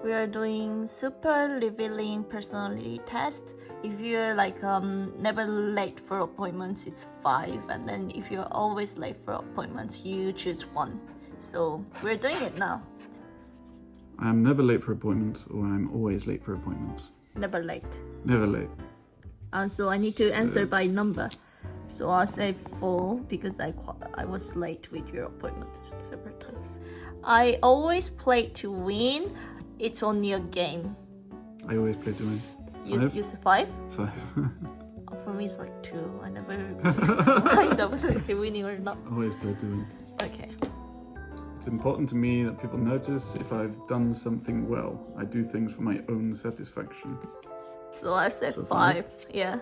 We are doing super revealing personality test. If you're like never late for appointments, it's 5, and then if you're always late for appointments, you choose 1. So we're doing it now. I'm never late for appointments, or I'm always late for appointments. Never late. Never late. And so I need to answer by number. So I'll say 4 because I was late with your appointment several times. I always play to win. It's only a game. I always play to win. You say 5? 5. For me it's like 2. I never mind whether you're winning or not. Always play to win. Okay. It's important to me that people notice if I've done something well. I do things for my own satisfaction. So I said So 5. Yeah.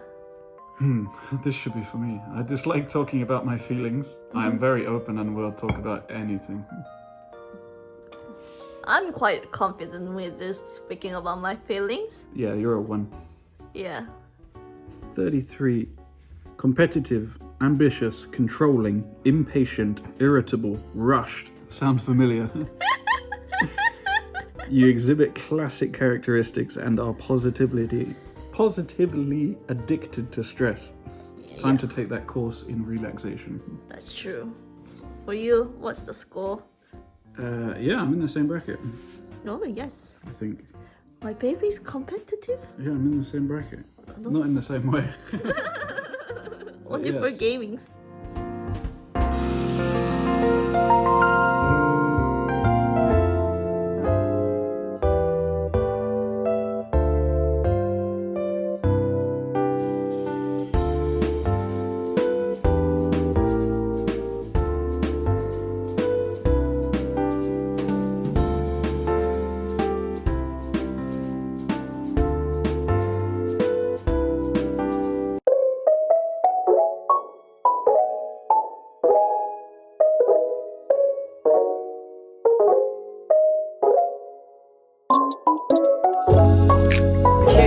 This should be for me. I dislike talking about my feelings. I am very open and will talk about anything. I'm quite confident with just speaking about my feelings. Yeah, you're a 1. Yeah. 33. Competitive, ambitious, controlling, impatient, irritable, rushed. Sound familiar? You exhibit classic characteristics and are positively addicted to stress. Time to take that course in relaxation. That's true. For you, what's the score? Yeah, I'm in the same bracket. Oh, yes. I think. My baby's competitive? Yeah, I'm in the same bracket. Not in the same way. Only for gaming.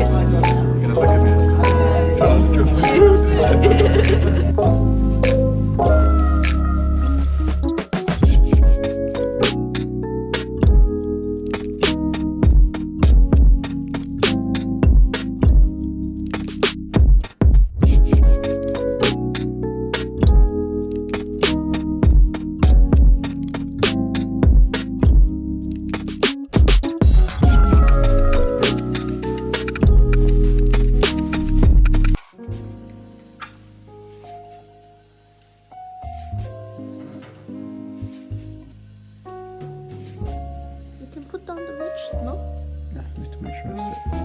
Cheers. You're gonna look at me. Cheers. You can put down the mix, no? Yeah, I need to make sure it sits.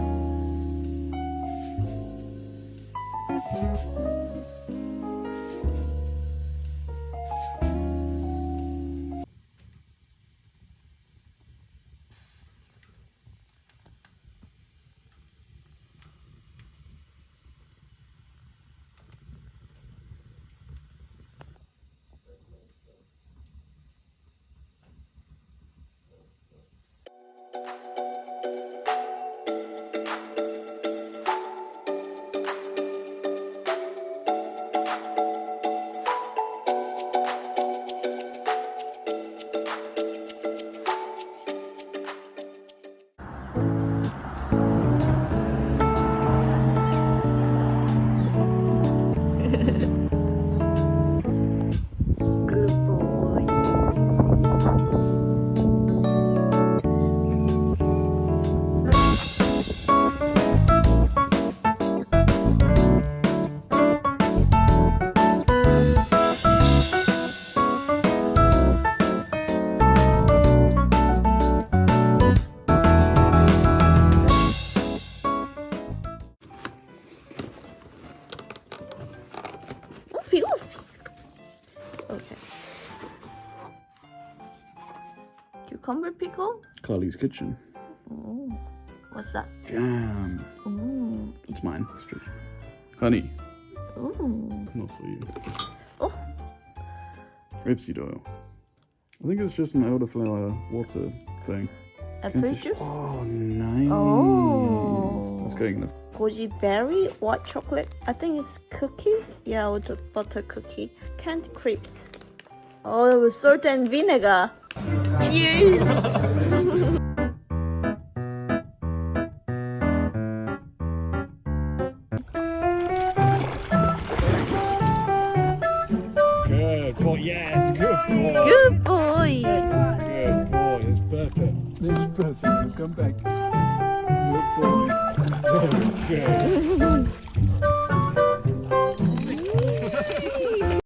Good boy. Oofy, oof. Okay. Cucumber pickle? Carly's kitchen. Oh, what's that? Jam. Ooh. It's mine. It's true. Honey. Ooh. Not for you. Oh. Rapeseed oil. I think it's just an elderflower water thing. Apple Can't you- juice? Oh, nice. Oh. It's going in the Goji berry, white chocolate. I think it's cookie. Yeah, or the butter cookie. Canned crepes. Oh, salt and vinegar. Cheers. Good boy, yes, good boy. Good boy. Good boy, it's perfect. It's perfect. Come back. Good boy. Very good.